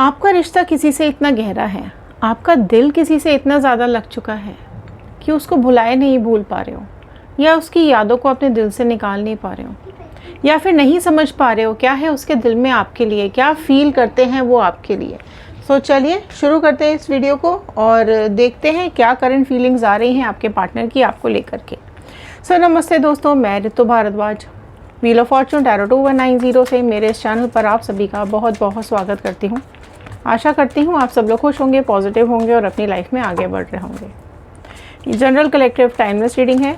आपका रिश्ता किसी से इतना गहरा है, आपका दिल किसी से इतना ज़्यादा लग चुका है कि उसको भुलाए नहीं भूल पा रहे हो, या उसकी यादों को अपने दिल से निकाल नहीं पा रहे हो, या फिर नहीं समझ पा रहे हो क्या है उसके दिल में आपके लिए, क्या फील करते हैं वो आपके लिए। सो चलिए शुरू करते हैं इस वीडियो को और देखते हैं क्या करंट फीलिंग्स आ रही हैं आपके पार्टनर की आपको लेकर के। सो नमस्ते दोस्तों, मैं Ritu Bhardwaj wheel of fortune tarot 2190 से मेरे इस चैनल पर आप सभी का बहुत बहुत स्वागत करती हूँ। आशा करती हूँ आप सब लोग खुश होंगे, पॉजिटिव होंगे और अपनी लाइफ में आगे बढ़ रहे होंगे। जनरल कलेक्टिव टाइमलेस रीडिंग है,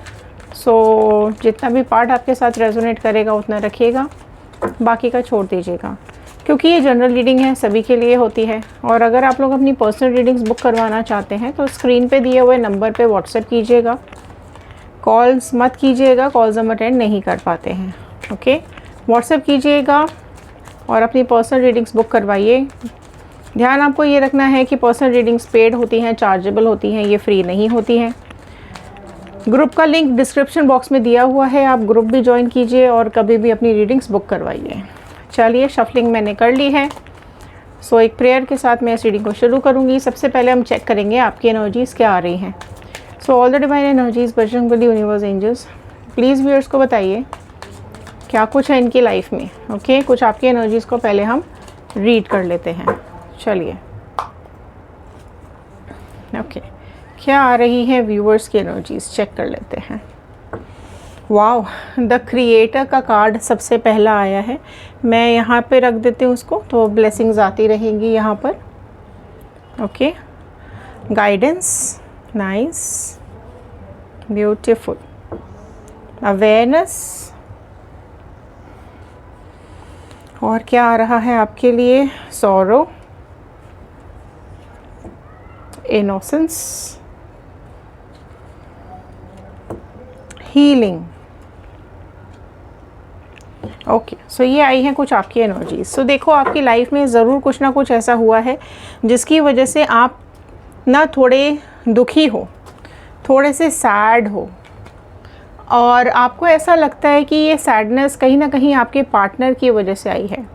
सो जितना भी पार्ट आपके साथ रेजोनेट करेगा उतना रखिएगा, बाकी का छोड़ दीजिएगा, क्योंकि ये जनरल रीडिंग है, सभी के लिए होती है। और अगर आप लोग अपनी पर्सनल रीडिंग्स बुक करवाना चाहते हैं तो स्क्रीन पे दिए हुए नंबर पे व्हाट्सएप कीजिएगा, कॉल्स मत कीजिएगा, कॉल्स हम अटेंड नहीं कर पाते हैं। ओके, व्हाट्सएप कीजिएगा और अपनी पर्सनल रीडिंग्स बुक करवाइए। ध्यान आपको ये रखना है कि पर्सनल रीडिंग्स पेड होती हैं, चार्जेबल होती हैं, ये फ्री नहीं होती हैं। ग्रुप का लिंक डिस्क्रिप्शन बॉक्स में दिया हुआ है, आप ग्रुप भी ज्वाइन कीजिए और कभी भी अपनी रीडिंग्स बुक करवाइए। चलिए, शफलिंग मैंने कर ली है। सो एक प्रेयर के साथ मैं इस रीडिंग को शुरू करूँगी। सबसे पहले हम चेक करेंगे आपकी एनर्जीज़ क्या आ रही हैं। So all the divine energies, Bajrang Bali, universe, angels, please viewers को बताइए क्या कुछ है इनकी लाइफ में। ओके, कुछ आपकी एनर्जीज़ को पहले हम रीड कर लेते हैं। चलिए, ओके, क्या आ रही है व्यूअर्स की एनर्जीज़, चेक कर लेते हैं। वाओ, द क्रिएटर का कार्ड सबसे पहला आया है। मैं यहाँ पे रख देती हूँ उसको, तो ब्लेसिंग्स आती रहेंगी यहाँ पर। Okay, guidance, nice, beautiful, awareness, और क्या आ रहा है आपके लिए, सॉरो, इनोसेंस, हीलिंग। ओके, सो ये आई हैं कुछ आपकी एनर्जीज। सो देखो, आपकी लाइफ में ज़रूर कुछ ना कुछ ऐसा हुआ है जिसकी वजह से आप ना थोड़े दुखी हो, थोड़े से सैड हो, और आपको ऐसा लगता है कि ये सैडनेस कहीं ना कहीं आपके पार्टनर की वजह से आई है।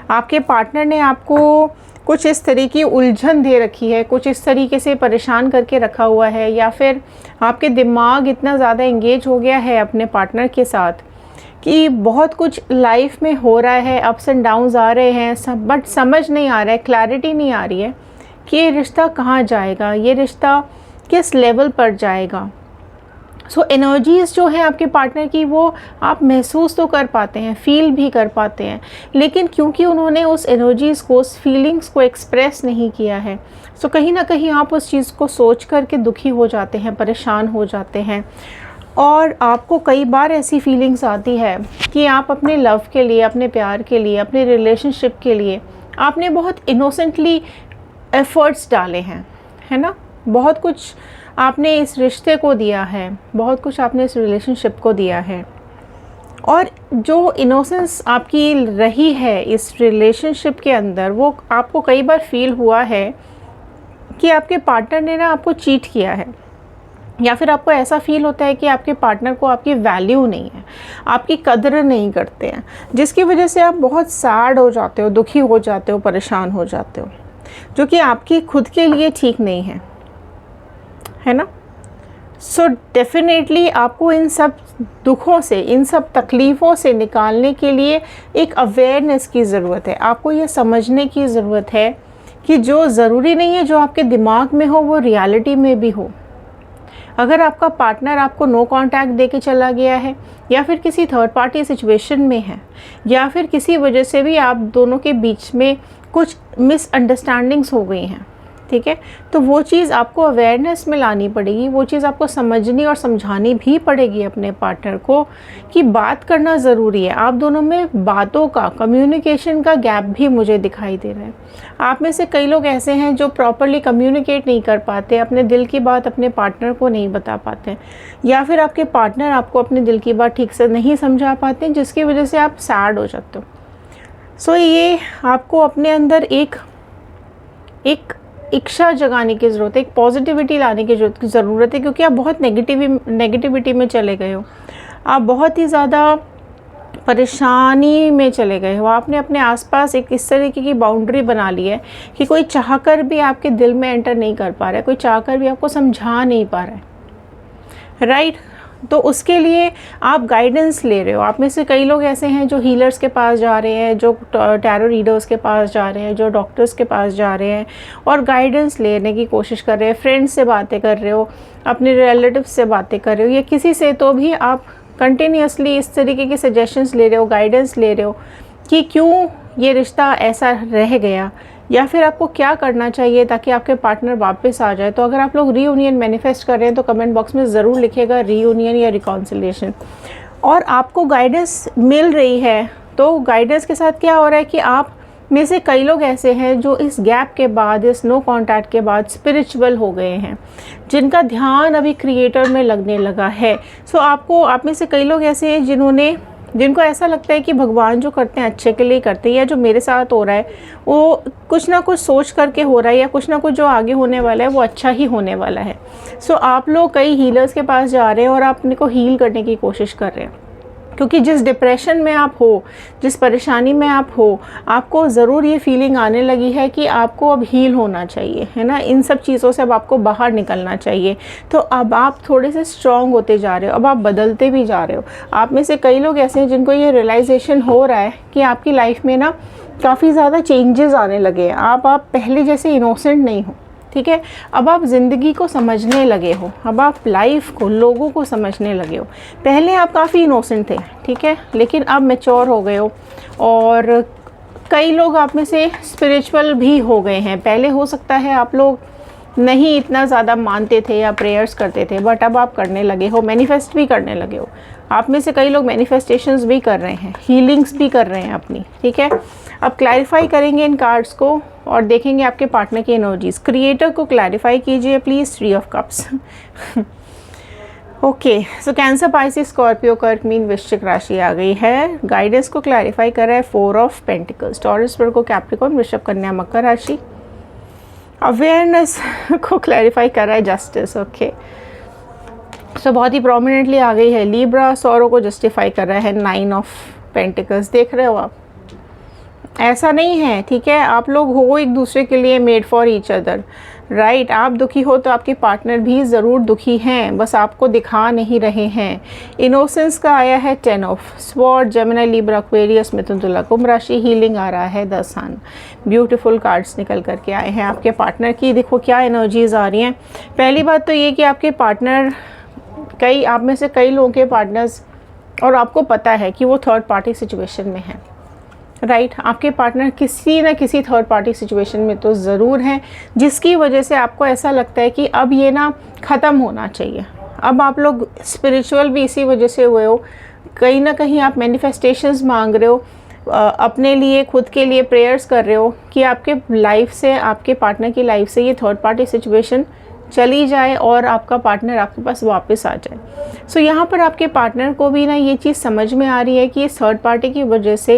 आपके पार्टनर ने आपको कुछ इस तरीके की उलझन दे रखी है, कुछ इस तरीके से परेशान करके रखा हुआ है, या फिर आपके दिमाग इतना ज़्यादा एंगेज हो गया है अपने पार्टनर के साथ कि बहुत कुछ लाइफ में हो रहा है, अप्स एंड डाउन्स आ रहे हैं सब, बट समझ नहीं आ रहा है, क्लैरिटी नहीं आ रही है कि ये रिश्ता कहाँ जाएगा, ये रिश्ता किस लेवल पर जाएगा। सो एनर्जीज़ जो है आपके पार्टनर की, वो आप महसूस तो कर पाते हैं, फील भी कर पाते हैं, लेकिन क्योंकि उन्होंने उस एनर्जीज़ को, उस फीलिंग्स को एक्सप्रेस नहीं किया है, सो कहीं ना कहीं आप उस चीज़ को सोच कर के दुखी हो जाते हैं, परेशान हो जाते हैं। और आपको कई बार ऐसी फीलिंग्स आती है कि आप अपने लव के लिए, अपने प्यार के लिए, अपने रिलेशनशिप के लिए आपने बहुत इनोसेंटली एफ़र्ट्स डाले हैं, है ना, बहुत कुछ आपने इस रिश्ते को दिया है, बहुत कुछ आपने इस रिलेशनशिप को दिया है, और जो इनोसेंस आपकी रही है इस रिलेशनशिप के अंदर, वो आपको कई बार फील हुआ है कि आपके पार्टनर ने ना आपको चीट किया है, या फिर आपको ऐसा फील होता है कि आपके पार्टनर को आपकी वैल्यू नहीं है, आपकी कदर नहीं करते हैं, जिसकी वजह से आप बहुत सैड हो जाते हो, दुखी हो जाते हो, परेशान हो जाते हो, जो कि आपकी खुद के लिए ठीक नहीं है ना। सो डेफिनेटली आपको इन सब दुखों से, इन सब तकलीफ़ों से निकालने के लिए एक अवेयरनेस की ज़रूरत है। आपको ये समझने की ज़रूरत है कि जो ज़रूरी नहीं है जो आपके दिमाग में हो वो रियलिटी में भी हो। अगर आपका पार्टनर आपको नो कांटेक्ट दे के चला गया है, या फिर किसी थर्ड पार्टी सिचुएशन में है, या फिर किसी वजह से भी आप दोनों के बीच में कुछ मिसअंडरस्टैंडिंग्स हो गई हैं, ठीक है, तो वो चीज़ आपको अवेयरनेस में लानी पड़ेगी, वो चीज़ आपको समझनी और समझानी भी पड़ेगी अपने पार्टनर को कि बात करना ज़रूरी है। आप दोनों में बातों का, कम्युनिकेशन का गैप भी मुझे दिखाई दे रहा है। आप में से कई लोग ऐसे हैं जो प्रॉपरली कम्युनिकेट नहीं कर पाते, अपने दिल की बात अपने पार्टनर को नहीं बता पाते, या फिर आपके पार्टनर आपको अपने दिल की बात ठीक से नहीं समझा पाते, जिसकी वजह से आप सैड हो जाते हो। सो ये आपको अपने अंदर एक इच्छा जगाने की ज़रूरत है, एक पॉजिटिविटी लाने की ज़रूरत है, क्योंकि आप बहुत नेगेटिविटी में चले गए हो। आप बहुत ही ज़्यादा परेशानी में चले गए हो, आपने अपने आसपास एक इस तरीके की बाउंड्री बना ली है कि कोई चाहकर भी आपके दिल में एंटर नहीं कर पा रहा है, कोई चाहकर भी आपको समझा नहीं पा रहा है, राइट। तो उसके लिए आप गाइडेंस ले रहे हो। आप में से कई लोग ऐसे हैं जो हीलर्स के पास जा रहे हैं, जो टैरो रीडर्स के पास जा रहे हैं, जो डॉक्टर्स के पास जा रहे हैं और गाइडेंस लेने की कोशिश कर रहे हैं। फ्रेंड्स से बातें कर रहे हो, अपने रिलेटिव्स से बातें कर रहे हो या किसी से, तो भी आप कंटिन्यूसली इस तरीके के सजेशंस ले रहे हो, गाइडेंस ले रहे हो कि क्यों ये रिश्ता ऐसा रह गया या फिर आपको क्या करना चाहिए ताकि आपके पार्टनर वापस आ जाए। तो अगर आप लोग रीयूनियन मैनिफेस्ट कर रहे हैं तो कमेंट बॉक्स में ज़रूर लिखिएगा रीयूनियन या रिकॉन्सिलिएशन। और आपको गाइडेंस मिल रही है, तो गाइडेंस के साथ क्या हो रहा है कि आप में से कई लोग ऐसे हैं जो इस गैप के बाद, इस नो कॉन्टैक्ट के बाद स्पिरिचुअल हो गए हैं, जिनका ध्यान अभी क्रिएटर में लगने लगा है। सो आप में से कई लोग ऐसे हैं जिनको ऐसा लगता है कि भगवान जो करते हैं अच्छे के लिए करते हैं, या जो मेरे साथ हो रहा है वो कुछ ना कुछ सोच करके हो रहा है, या कुछ ना कुछ जो आगे होने वाला है वो अच्छा ही होने वाला है। सो आप लोग कई हीलर्स के पास जा रहे हैं और अपने को हील करने की कोशिश कर रहे हैं, क्योंकि जिस डिप्रेशन में आप हो, जिस परेशानी में आप हो, आपको ज़रूर ये फीलिंग आने लगी है कि आपको अब हील होना चाहिए, है ना। इन सब चीज़ों से अब आपको बाहर निकलना चाहिए। तो अब आप थोड़े से स्ट्रॉन्ग होते जा रहे हो, अब आप बदलते भी जा रहे हो। आप में से कई लोग ऐसे हैं जिनको ये रियलाइजेशन हो रहा है कि आपकी लाइफ में ना काफ़ी ज़्यादा चेंजेस आने लगे हैं। आप पहले जैसे इनोसेंट नहीं हो, ठीक है। अब आप ज़िंदगी को समझने लगे हो, अब आप लाइफ को, लोगों को समझने लगे हो। पहले आप काफ़ी इनोसेंट थे, ठीक है, लेकिन अब मैच्योर हो गए हो। और कई लोग आप में से स्पिरिचुअल भी हो गए हैं। पहले हो सकता है आप लोग नहीं इतना ज़्यादा मानते थे या प्रेयर्स करते थे, बट अब आप करने लगे हो, मैनिफेस्ट भी करने लगे हो। आप में से कई लोग मैनिफेस्टेशंस भी कर रहे हैं, हीलिंग्स भी कर रहे हैं अपनी, ठीक है। अब क्लैरिफाई करेंगे इन कार्ड्स को और देखेंगे आपके पार्टनर की एनर्जीज। क्रिएटर को क्लैरिफाई कीजिए please. 3 of cups. Okay, so cancer, Pisces, Scorpio, कर्क, मीन, वृश्चिक राशि आ गई है। गाइडेंस को क्लैरिफाई कर रहा है 4 of pentacles. Taurus, Virgo, Capricorn, वृषभ, कन्या, मकर राशि। अवेयरनेस को क्लैरिफाई कर रहा है जस्टिस। ओके, सो बहुत ही प्रोमिनेंटली आ गई है लीब्रा। सॉरो को जस्टिफाई कर रहा है 9 ऑफ पेंटिकल्स। देख रहे हो आप, ऐसा नहीं है, ठीक है। आप लोग हो एक दूसरे के लिए made for each other, right. आप दुखी हो तो आपके पार्टनर भी ज़रूर दुखी हैं, बस आपको दिखा नहीं रहे हैं। इनोसेंस का आया है 10 of sword. Gemini, Libra, Aquarius, मिथुन, तुला, कुंभ राशि। हीलिंग आ रहा है 10 सन। ब्यूटीफुल कार्ड्स निकल करके आए हैं आपके पार्टनर की। देखो क्या एनर्जीज आ रही हैं। पहली बात तो ये कि आपके पार्टनर, आप में से कई लोगों के पार्टनर्स, और आपको पता है कि वो थर्ड पार्टी सिचुएशन में है, राइट। आपके पार्टनर किसी न किसी थर्ड पार्टी सिचुएशन में तो ज़रूर हैं, जिसकी वजह से आपको ऐसा लगता है कि अब ये ना ख़त्म होना चाहिए। अब आप लोग स्पिरिचुअल भी इसी वजह से हुए हो। कहीं ना कहीं आप मैनिफेस्टेशंस मांग रहे हो, अपने लिए, खुद के लिए प्रेयर्स कर रहे हो कि आपके लाइफ से, आपके पार्टनर की लाइफ से ये थर्ड पार्टी सिचुएशन चली जाए और आपका पार्टनर आपके पास वापस आ जाए। सो यहाँ पर आपके पार्टनर को भी ना ये चीज़ समझ में आ रही है कि इस थर्ड पार्टी की वजह से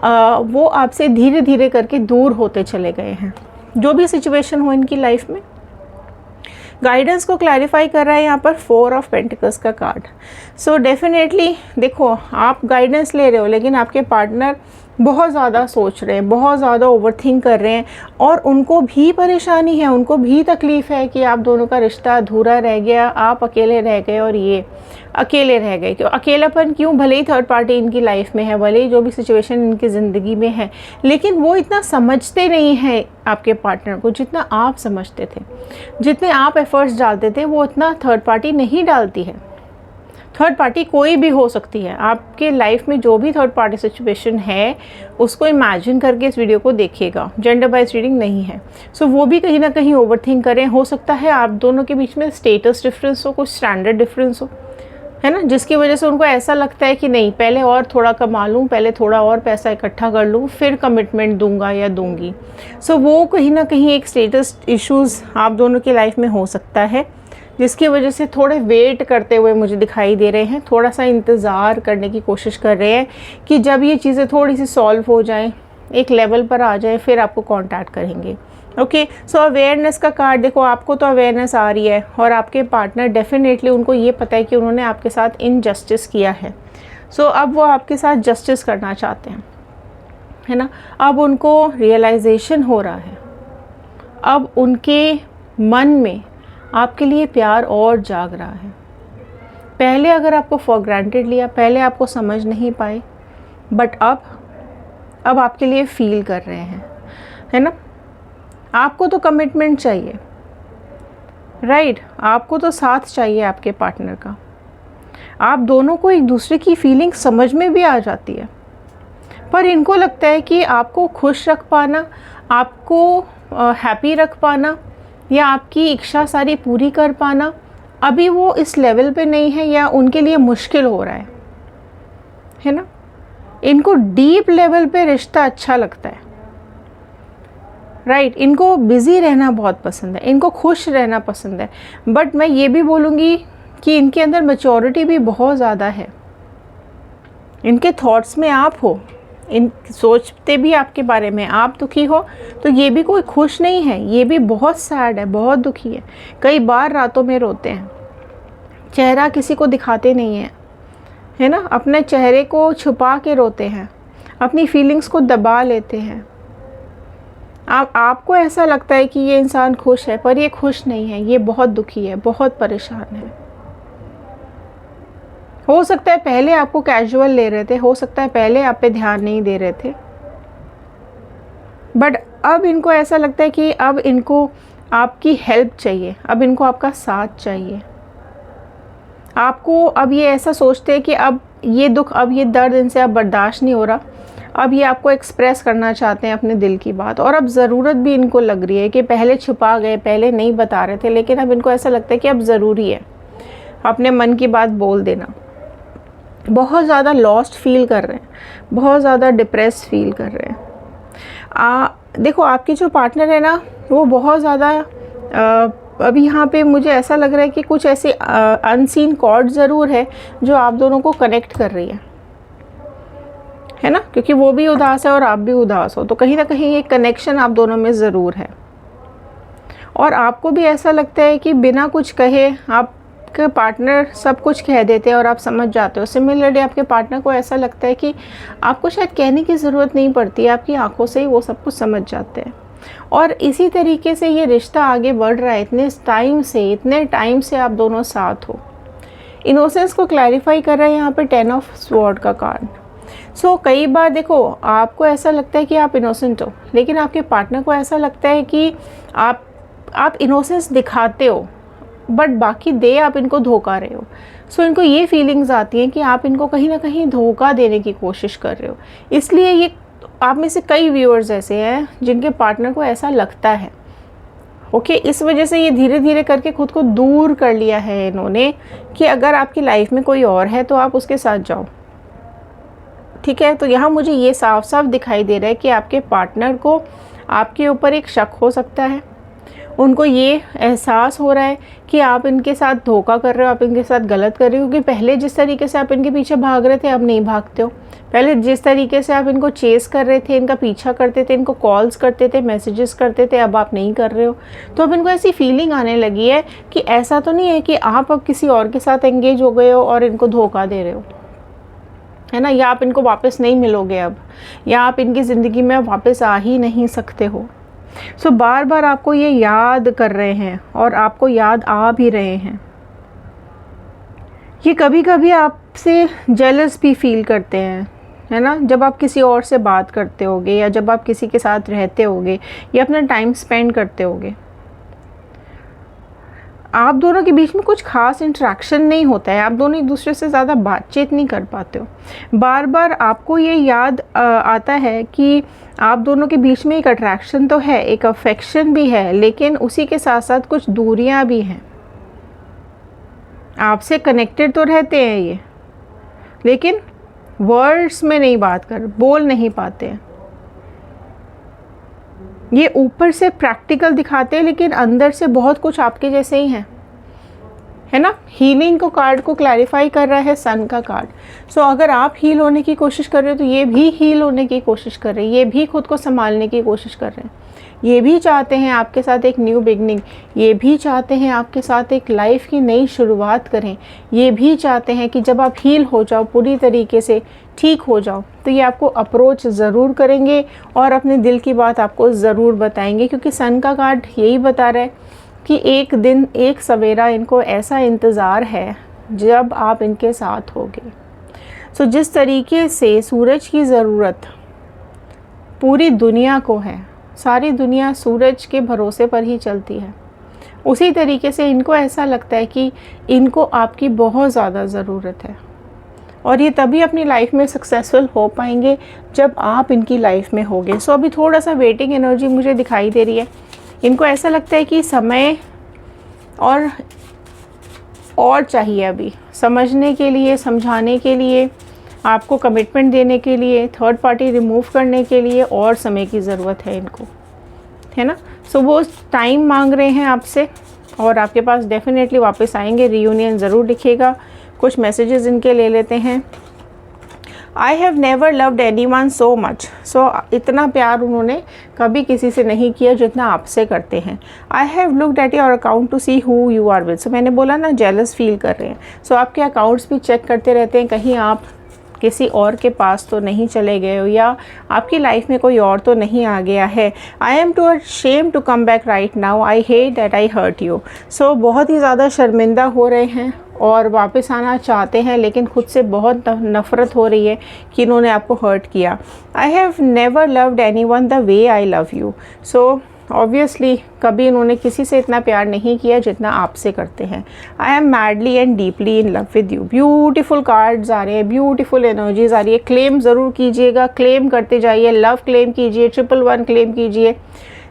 वो आपसे धीरे धीरे करके दूर होते चले गए हैं, जो भी सिचुएशन हो इनकी लाइफ में। गाइडेंस को क्लैरिफाई कर रहा है यहाँ पर 4 ऑफ पेंटिकल्स का कार्ड। सो डेफिनेटली देखो, आप गाइडेंस ले रहे हो लेकिन आपके पार्टनर बहुत ज़्यादा सोच रहे हैं, बहुत ज़्यादा ओवरथिंक कर रहे हैं, और उनको भी परेशानी है, उनको भी तकलीफ़ है कि आप दोनों का रिश्ता अधूरा रह गया, आप अकेले रह गए और ये अकेले रह गए। क्यों अकेलापन? क्यों? भले ही थर्ड पार्टी इनकी लाइफ में है, भले ही जो भी सिचुएशन इनकी ज़िंदगी में है, लेकिन वो इतना समझते नहीं हैं आपके पार्टनर को जितना आप समझते थे। जितने आप एफर्ट्स डालते थे वो इतना थर्ड पार्टी नहीं डालती है। थर्ड पार्टी कोई भी हो सकती है। आपके लाइफ में जो भी थर्ड पार्टी सिचुएशन है उसको इमेजिन करके इस वीडियो को देखिएगा। जेंडर बाइज रीडिंग नहीं है। सो वो भी कहीं ना कहीं ओवरथिंक करें। हो सकता है आप दोनों के बीच में स्टेटस डिफरेंस हो, कुछ स्टैंडर्ड डिफरेंस हो, है ना, जिसकी वजह से उनको ऐसा लगता है कि नहीं, पहले और थोड़ा कमा लूँ, पहले थोड़ा और पैसा इकट्ठा कर लूँ, फिर कमिटमेंट दूंगा या दूंगी। सो वो कहीं ना कहीं एक स्टेटस इश्यूज़ आप दोनों की लाइफ में हो सकता है, जिसकी वजह से थोड़े वेट करते हुए मुझे दिखाई दे रहे हैं, थोड़ा सा इंतज़ार करने की कोशिश कर रहे हैं कि जब ये चीज़ें थोड़ी सी सॉल्व हो जाएं, एक लेवल पर आ जाए, फिर आपको कांटेक्ट करेंगे। ओके, सो अवेयरनेस का कार्ड देखो, आपको तो अवेयरनेस आ रही है और आपके पार्टनर डेफिनेटली, उनको ये पता है कि उन्होंने आपके साथ इनजस्टिस किया है। सो अब वो आपके साथ जस्टिस करना चाहते हैं, है ना। अब उनको रियलाइजेशन हो रहा है, अब उनके मन में आपके लिए प्यार और जाग रहा है। पहले अगर आपको फॉर ग्रांटेड लिया, पहले आपको समझ नहीं पाए, बट अब आपके लिए फील कर रहे हैं, है ना। आपको तो कमिटमेंट चाहिए, राइट, आपको तो साथ चाहिए आपके पार्टनर का। आप दोनों को एक दूसरे की फीलिंग समझ में भी आ जाती है, पर इनको लगता है कि आपको खुश रख पाना, आपको हैप्पी रख पाना या आपकी इच्छा सारी पूरी कर पाना, अभी वो इस लेवल पे नहीं है या उनके लिए मुश्किल हो रहा है ना। इनको डीप लेवल पे रिश्ता अच्छा लगता है, राइट। इनको बिज़ी रहना बहुत पसंद है, इनको खुश रहना पसंद है, बट मैं ये भी बोलूँगी कि इनके अंदर मैच्योरिटी भी बहुत ज़्यादा है। इनके थॉट्स में आप हो, इन सोचते भी आपके बारे में, आप दुखी हो तो ये भी कोई खुश नहीं है, ये भी बहुत सैड है, बहुत दुखी है। कई बार रातों में रोते हैं, चेहरा किसी को दिखाते नहीं हैं, है ना। अपने चेहरे को छुपा के रोते हैं, अपनी फीलिंग्स को दबा लेते हैं। आपको ऐसा लगता है कि ये इंसान खुश है, पर ये खुश नहीं है, ये बहुत दुखी है, बहुत परेशान है। हो सकता है पहले आपको कैजुअल ले रहे थे, हो सकता है पहले आप पे ध्यान नहीं दे रहे थे, बट अब इनको ऐसा लगता है कि अब इनको आपकी हेल्प चाहिए, अब इनको आपका साथ चाहिए। आपको अब ये ऐसा सोचते हैं कि अब ये दुख, अब ये दर्द इनसे अब बर्दाश्त नहीं हो रहा, अब ये आपको एक्सप्रेस करना चाहते हैं अपने दिल की बात, और अब ज़रूरत भी इनको लग रही है कि पहले छुपा गए, पहले नहीं बता रहे थे, लेकिन अब इनको ऐसा लगता है कि अब ज़रूरी है अपने मन की बात बोल देना। बहुत ज़्यादा लॉस्ट फील कर रहे हैं, बहुत ज़्यादा डिप्रेस फील कर रहे हैं। देखो आपके जो पार्टनर है ना, वो बहुत ज़्यादा अभी यहाँ पे मुझे ऐसा लग रहा है कि कुछ ऐसे अनसीन कॉर्ड ज़रूर है जो आप दोनों को कनेक्ट कर रही है ना, क्योंकि वो भी उदास है और आप भी उदास हो, तो कहीं ना कहीं एक कनेक्शन आप दोनों में ज़रूर है। और आपको भी ऐसा लगता है कि बिना कुछ कहे आपके पार्टनर सब कुछ कह देते हैं और आप समझ जाते हो। सिमिलरली आपके पार्टनर को ऐसा लगता है कि आपको शायद कहने की ज़रूरत नहीं पड़ती, आपकी आंखों से ही वो सब कुछ समझ जाते हैं। और इसी तरीके से ये रिश्ता आगे बढ़ रहा है, इतने टाइम से आप दोनों साथ हो। इनोसेंस को क्लैरिफाई कर रहा है यहाँ पे 10 ऑफ स्वॉर्ड का कार्ड। सो कई बार देखो आपको ऐसा लगता है कि आप इनोसेंट हो, लेकिन आपके पार्टनर को ऐसा लगता है कि आप इनोसेंस दिखाते हो, बट बाकी दे आप इनको धोखा रहे हो। सो इनको ये फीलिंग्स आती हैं कि आप इनको कहीं ना कहीं धोखा देने की कोशिश कर रहे हो। इसलिए ये आप में से कई व्यूअर्स ऐसे हैं जिनके पार्टनर को ऐसा लगता है। ओके, इस वजह से ये धीरे धीरे करके खुद को दूर कर लिया है इन्होंने कि अगर आपकी लाइफ में कोई और है तो आप उसके साथ जाओ। ठीक है, तो यहाँ मुझे ये साफ साफ दिखाई दे रहा है कि आपके पार्टनर को आपके ऊपर एक शक हो सकता है। उनको ये एहसास हो रहा है कि आप इनके साथ धोखा कर रहे हो, आप इनके साथ गलत कर रहे हो, क्योंकि पहले जिस तरीके से आप इनके पीछे भाग रहे थे अब नहीं भागते हो। पहले जिस तरीके से आप इनको चेस कर रहे थे, इनका पीछा करते थे, इनको कॉल्स करते थे, मैसेजेस करते थे, अब आप नहीं कर रहे हो। तो अब इनको ऐसी फीलिंग आने लगी है कि ऐसा तो नहीं है कि आप अब किसी और के साथ एंगेज हो गए हो और इनको धोखा दे रहे हो, है ना, या आप इनको वापस नहीं मिलोगे अब, या आप इनकी ज़िंदगी में वापस आ ही नहीं सकते हो। सो बार बार आपको ये याद कर रहे हैं और आपको याद आ भी रहे हैं। ये कभी कभी आपसे जेलस भी फील करते हैं, है ना, जब आप किसी और से बात करते होगे या जब आप किसी के साथ रहते होगे या अपना टाइम स्पेंड करते होगे। आप दोनों के बीच में कुछ खास इंटरेक्शन नहीं होता है, आप दोनों एक दूसरे से ज़्यादा बातचीत नहीं कर पाते हो। बार बार आपको ये याद आता है कि आप दोनों के बीच में एक अट्रैक्शन तो है, एक अफेक्शन भी है, लेकिन उसी के साथ साथ कुछ दूरियां भी हैं। आपसे कनेक्टेड तो रहते हैं ये, लेकिन वर्ड्स में नहीं बोल नहीं पाते हैं। ये ऊपर से प्रैक्टिकल दिखाते हैं, लेकिन अंदर से बहुत कुछ आपके जैसे ही हैं। है ना। हीलिंग को कार्ड को क्लैरिफाई कर रहा है सन का कार्ड। सो अगर आप हील होने की कोशिश कर रहे हो तो ये भी हील होने की कोशिश कर रहे हैं, ये भी खुद को संभालने की कोशिश कर रहे हैं, ये भी चाहते हैं आपके साथ एक न्यू बिगनिंग, ये भी चाहते हैं आपके साथ एक लाइफ की नई शुरुआत करें, ये भी चाहते हैं कि जब आप हील हो जाओ, पूरी तरीके से ठीक हो जाओ, तो ये आपको अप्रोच ज़रूर करेंगे और अपने दिल की बात आपको ज़रूर बताएंगे, क्योंकि सन का कार्ड यही बता रहा है कि एक दिन एक सवेरा इनको ऐसा इंतज़ार है जब आप इनके साथ होगे। सो जिस तरीके से सूरज की ज़रूरत पूरी दुनिया को है, सारी दुनिया सूरज के भरोसे पर ही चलती है, उसी तरीके से इनको ऐसा लगता है कि इनको आपकी बहुत ज़्यादा ज़रूरत है और ये तभी अपनी लाइफ में सक्सेसफुल हो पाएंगे जब आप इनकी लाइफ में होगे। सो अभी थोड़ा सा वेटिंग एनर्जी मुझे दिखाई दे रही है। इनको ऐसा लगता है कि समय और चाहिए अभी समझने के लिए, समझाने के लिए, आपको कमिटमेंट देने के लिए, थर्ड पार्टी रिमूव करने के लिए और समय की ज़रूरत है इनको, है ना। सो वो टाइम मांग रहे हैं आपसे और आपके पास डेफिनेटली वापस आएंगे। रियूनियन ज़रूर दिखेगा। कुछ मैसेजेस इनके ले लेते हैं। I have never loved anyone so much. So इतना प्यार उन्होंने कभी किसी से नहीं किया जितना आपसे करते हैं। I have looked at your account to see who you are with. So मैंने बोला ना, जेलस फील कर रहे हैं। सो आपके अकाउंट्स भी चेक करते रहते हैं, कहीं आप किसी और के पास तो नहीं चले गए हो या आपकी लाइफ में कोई और तो नहीं आ गया है। I am too ashamed to come back right now, I hate that I hurt you. So बहुत ही ज़्यादा शर्मिंदा हो रहे हैं और वापस आना चाहते हैं, लेकिन खुद से बहुत नफ़रत हो रही है कि इन्होंने आपको हर्ट किया। आई have never loved any one the way I love you. So obviously कभी इन्होंने किसी से इतना प्यार नहीं किया जितना आपसे करते हैं। I am madly and deeply in love with you. Beautiful cards आ रहे हैं, ब्यूटीफुल एनर्जीज आ रही है। क्लेम ज़रूर कीजिएगा, क्लेम करते जाइए। लव क्लेम कीजिए, 111 क्लेम कीजिए,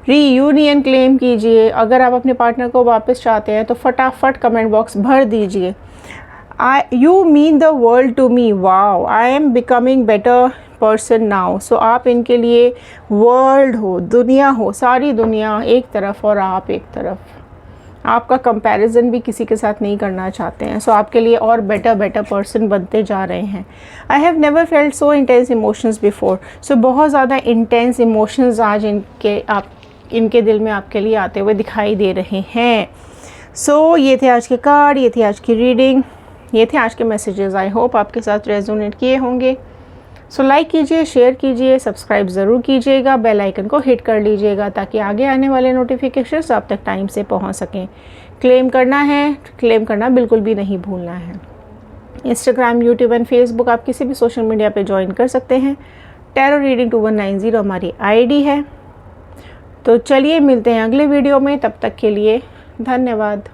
रीयूनियन क्लेम कीजिए। अगर आप अपने पार्टनर को वापस चाहते हैं तो फटाफट कमेंट बॉक्स भर दीजिए। You mean the world to me, wow, I am becoming better person now. So आप इनके लिए वर्ल्ड हो, दुनिया हो, सारी दुनिया एक तरफ और आप एक तरफ। आपका कंपैरिजन भी किसी के साथ नहीं करना चाहते हैं। सो आपके लिए और बेटर पर्सन बनते जा रहे हैं। I have never felt so intense emotions before. So बहुत ज़्यादा इंटेंस इमोशंस आज इनके दिल में आपके लिए आते हुए दिखाई दे रहे हैं। सो ये थे आज के कार्ड, ये थी आज की रीडिंग, ये थे आज के मैसेजेस। आई होप आपके साथ रेजोनेट किए होंगे। सो लाइक कीजिए, शेयर कीजिए, सब्सक्राइब ज़रूर कीजिएगा, बेल आइकन को हिट कर लीजिएगा ताकि आगे आने वाले नोटिफिकेशंस आप तक टाइम से पहुंच सकें। क्लेम करना है, क्लेम करना बिल्कुल भी नहीं भूलना है। इंस्टाग्राम, यूट्यूब एंड फेसबुक आप किसी भी सोशल मीडिया पे ज्वाइन कर सकते हैं। टैरो रीडिंग 2190 हमारी आईडी है। तो चलिए मिलते हैं अगले वीडियो में, तब तक के लिए धन्यवाद।